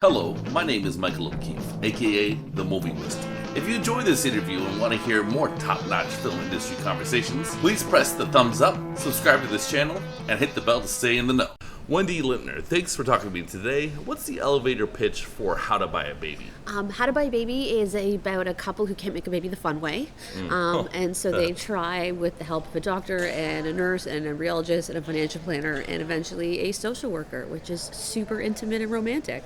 Hello, my name is Michael O'Keefe, aka The Movie Wizard. If you enjoy this interview and want to hear more top-notch film industry conversations, please press the thumbs up, subscribe to this channel, and hit the bell to stay in the know. Wendy Litner, thanks for talking to me today. What's the elevator pitch for How to Buy a Baby? How to Buy a Baby is about a couple who can't make a baby the fun way. And so they try with the help of a doctor and a nurse and a rheologist and a financial planner and eventually a social worker, which is super intimate and romantic.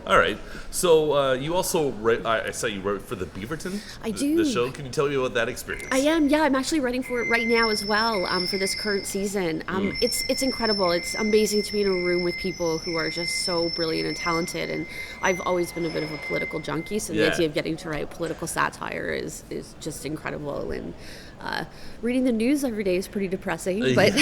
All right. So you also write, I saw you wrote for the Beaverton? I do. The show. Can you tell me about that experience? I am, yeah. I'm actually writing for it right now as well for this current season. It's incredible. It's amazing to be in a room with people who are just so brilliant and talented. And I've always been a bit of a political junkie, so the idea of getting to write political satire is just incredible. And reading the news every day is pretty depressing, but...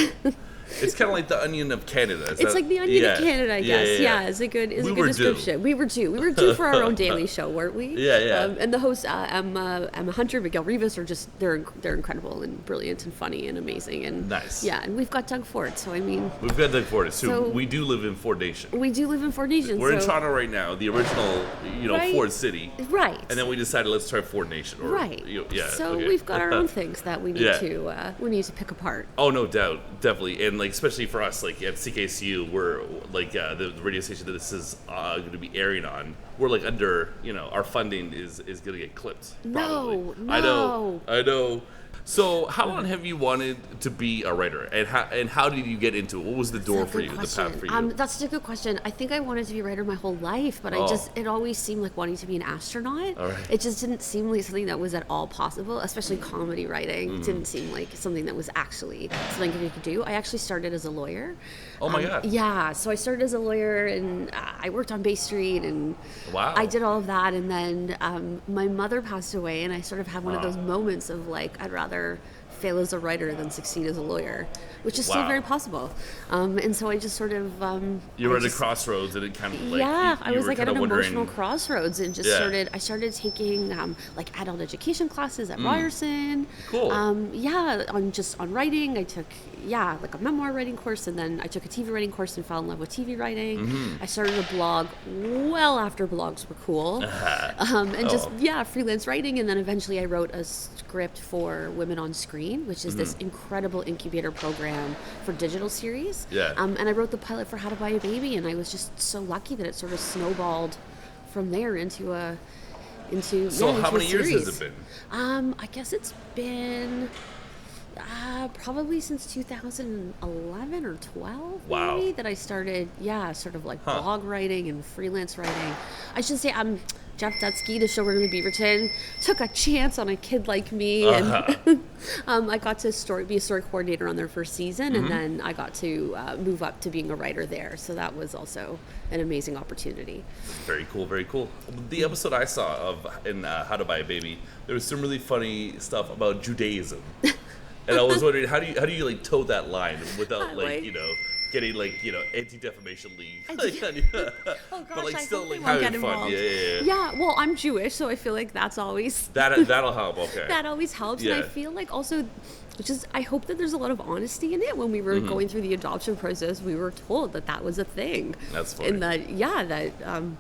It's kind of like the Onion of Canada. It's like the Onion of Canada, I guess. Yeah, it's a good description. We were due. We were due for our own daily show, weren't we? Yeah. And the hosts, Emma Hunter, Miguel Rivas, are just they're incredible and brilliant and funny and amazing and nice. Yeah, and we've got Doug Ford, so I mean we've got Doug Ford too. So we do live in Ford Nation. We do live in Ford Nation. We're in Toronto right now, the original, right? Ford City. Right. And then we decided let's try Ford Nation. Right. So we've got our own things that we need to pick apart. Oh, no doubt, definitely, and like especially for us. Like at CKCU, we're like the radio station that this is going to be airing on. We're like under, our funding is going to get clipped. Probably. No. I know. So, how long have you wanted to be a writer, and how did you get into it? What was the door for you, the path for you? That's a good question. I think I wanted to be a writer my whole life, but it always seemed like wanting to be an astronaut. All right. It just didn't seem like something that was at all possible, especially comedy writing. Didn't seem like something that was actually something that you could do. I actually started as a lawyer. Oh my God. Yeah, so I started as a lawyer, and I worked on Bay Street, and wow. I did all of that, and then my mother passed away, and I sort of had one of those moments of like, I'd rather fail as a writer than succeed as a lawyer, which is still very possible. And so I just sort of you were at a crossroads, and it kind of like I was like at an emotional crossroads, and just I started taking like adult education classes at Ryerson. Cool. On writing. I took like a memoir writing course, and then I took a TV writing course and fell in love with TV writing. I started a blog well after blogs were cool, and freelance writing, and then eventually I wrote a script for Women on Screen, which is this incredible incubator program for digital series. And I wrote the pilot for How to Buy a Baby, and I was just so lucky that it sort of snowballed from there into a how many years has it been? I guess it's been probably since 2011 or 12 maybe that I started sort of like blog writing and freelance writing. I should say Jeff Dutsky, the showrunner of the Beaverton, took a chance on a kid like me, and I got to be a story coordinator on their first season, and then I got to move up to being a writer there. So that was also an amazing opportunity. Very cool, very cool. The episode I saw in How to Buy a Baby, there was some really funny stuff about Judaism, and I was wondering how do you like toe that line without getting anti-defamation league. Oh gosh, but like I still hope like they won't having get fun. involved. Yeah, well, I'm Jewish, so I feel like that's always that'll help. Okay. That always helps, and I feel like also I hope that there's a lot of honesty in it. When we were going through the adoption process, we were told that was a thing. That's funny. And that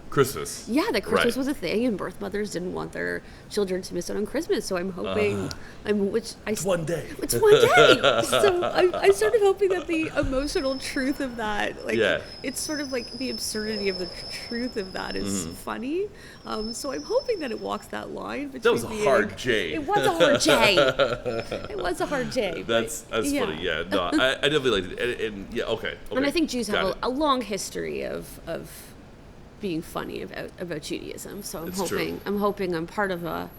Christmas. Yeah, that Christmas was a thing, and birth mothers didn't want their children to miss out on Christmas. So I'm hoping, it's one day. It's one day. So I'm sort of hoping that the emotional truth of that, it's sort of like the absurdity of the truth of that is funny. So I'm hoping that it walks that line. That was a hard J. It was a hard J. It was a hard J. That's funny. Yeah, no, I definitely liked it. And okay. And I think Jews have a long history of being funny about Judaism. So I'm hoping I'm part of a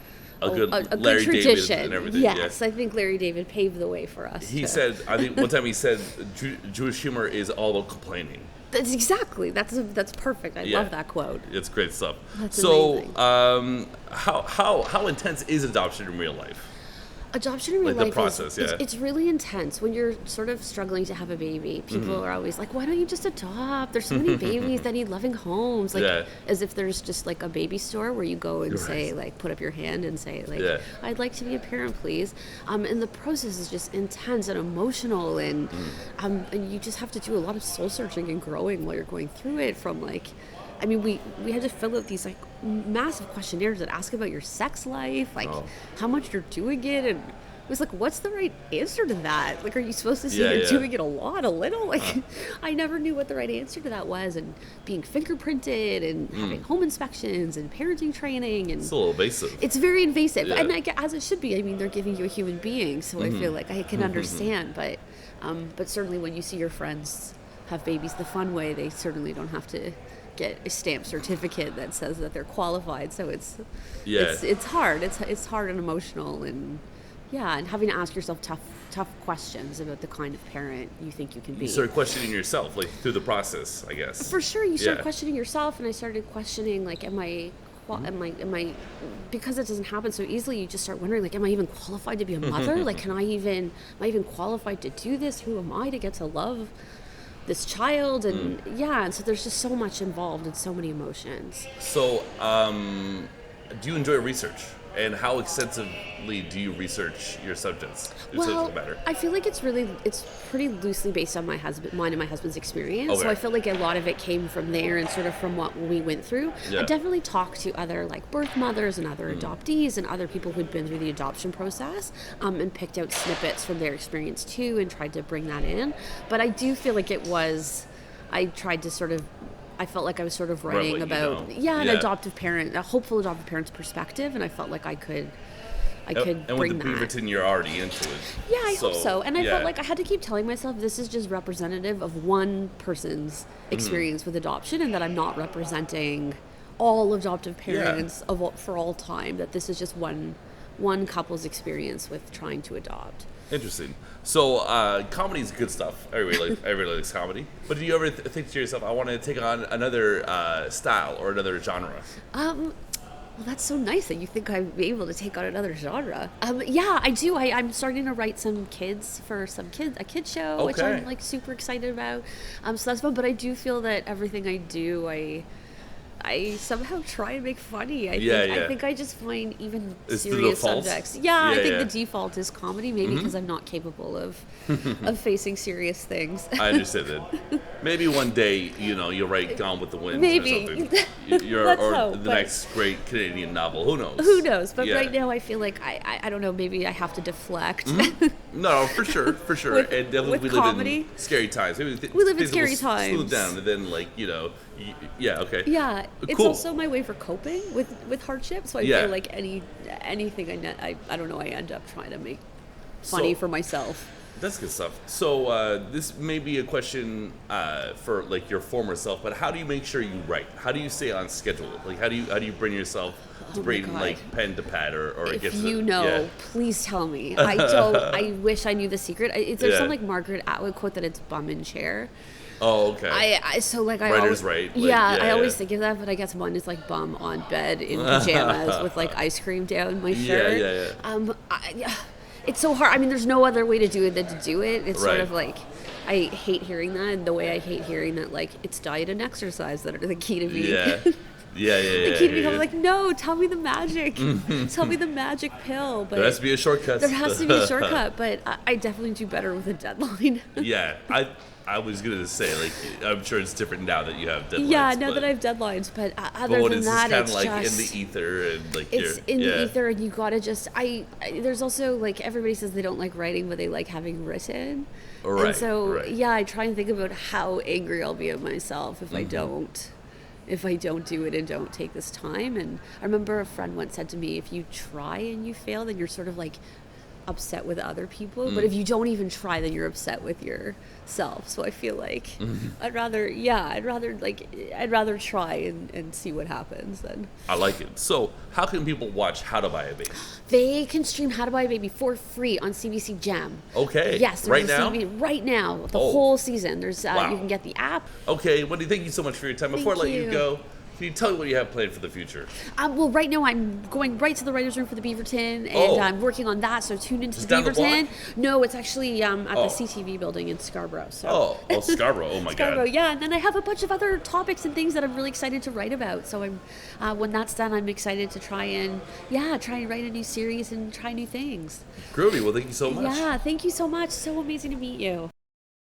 good Larry tradition. David and everything. Yes, I think Larry David paved the way for us. He said, I think one time he said, Jewish humor is all about complaining. That's exactly. That's perfect. I love that quote. It's great stuff. That's amazing. How intense is adoption in real life? Adoption in real life the process, it's really intense. When you're sort of struggling to have a baby, people are always like, why don't you just adopt? There's so many babies that need loving homes. As if there's just like a baby store where you go and say, like, put up your hand and say, like, I'd like to be a parent, please. And the process is just intense and emotional, and you just have to do a lot of soul searching and growing while you're going through it, from like I mean, we had to fill out these like massive questionnaires that ask about your sex life, like how much you're doing it, and it was like, what's the right answer to that? Like, are you supposed to say you're doing it a lot, a little? Like, I never knew what the right answer to that was. And being fingerprinted and having home inspections and parenting training. And it's a little invasive. It's very invasive. And as it should be. I mean, they're giving you a human being. So I feel like I can understand. But certainly when you see your friends have babies the fun way, they certainly don't have to get a stamped certificate that says that they're qualified. So it's hard. It's hard and emotional, and and having to ask yourself tough questions about the kind of parent you think you can be. You start questioning yourself, like, through the process, I guess. For sure, you start questioning yourself, and I started questioning, like, am I because it doesn't happen so easily, you just start wondering, like, am I even qualified to be a mother? Like, am I even qualified to do this? Who am I to get to love this child? And and so there's just so much involved and so many emotions. So, do you enjoy research? And how extensively do you research your subjects? Well, I feel like it's pretty loosely based on mine and my husband's experience. Okay. So I feel like a lot of it came from there and sort of from what we went through. Yeah. I definitely talked to other like birth mothers and other adoptees and other people who'd been through the adoption process, and picked out snippets from their experience too and tried to bring that in. But I do feel like I felt like I was sort of writing about an adoptive parent, a hopeful adoptive parent's perspective, and I felt like I could bring that. And with the Beaverton, you're already into it. Yeah, I hope so. And I felt like I had to keep telling myself this is just representative of one person's experience with adoption, and that I'm not representing all adoptive parents for all time. That this is just one couple's experience with trying to adopt. Interesting. So, comedy is good stuff. Everybody likes comedy. But do you ever think to yourself, I want to take on another style or another genre? Well, that's so nice that you think I'd be able to take on another genre. Yeah, I do. I'm starting to write a kid show, which I'm like super excited about. So that's fun. But I do feel that everything I do, I somehow try and make funny. I think I just find even serious subjects. I think the default is comedy, maybe because I'm not capable of facing serious things. I understand that. Maybe one day, you'll write Gone with the Wind or something. The next great Canadian novel. Who knows? Who knows? But right now, I feel like I don't know. Maybe I have to deflect. No, for sure. And definitely we live in scary times. We live in scary times. Smooth down, and then okay. Yeah, it's also my way for coping with hardship. So I feel like anything I don't know, I end up trying to make funny for myself. That's good stuff. So this may be a question for like your former self, but how do you make sure you write? How do you stay on schedule? Like how do you bring yourself to bring like pen to pad or if please tell me. I don't. I wish I knew the secret. There's some like Margaret Atwood quote that it's bum in chair. Oh, okay. Writers right. I always think of that, but I guess one is like bum on bed in pajamas with like ice cream down my shirt. It's so hard. I mean, there's no other way to do it than to do it. It's sort of like, I hate hearing that, and the way I hate hearing that, like, it's diet and exercise that are the key to me. The key to becoming like, no, tell me the magic. Tell me the magic pill. But there has to be a shortcut. There has to be a shortcut, but I definitely do better with a deadline. I was going to say, like, I'm sure it's different now that you have deadlines. Yeah, now that I have deadlines, but other than that, it's kind of like in the ether and like it's in the ether, and you gotta just. There's also like everybody says they don't like writing, but they like having written. Right. And so I try and think about how angry I'll be at myself if I don't. If I don't do it and don't take this time. And I remember a friend once said to me, if you try and you fail, then you're sort of like upset with other people, but if you don't even try, then you're upset with yourself. So I feel like I'd rather try and see what happens then. I like it. So how can people watch How to Buy a Baby? They can stream How to Buy a Baby for free on CBC Gem. Okay. Yes. Right now? Right now. The whole season. There's you can get the app. Okay, Wendy, thank you so much for your time. Before I let you go, can you tell me what you have planned for the future? Well, right now I'm going right to the writer's room for the Beaverton, and I'm working on that, so tune into the Beaverton. No, it's actually at the CTV building in Scarborough. So. Scarborough. Oh, my Scarborough, God. Yeah, and then I have a bunch of other topics and things that I'm really excited to write about. So when that's done, I'm excited to try and write a new series and try new things. Groovy. Well, thank you so much. Yeah, thank you so much. So amazing to meet you.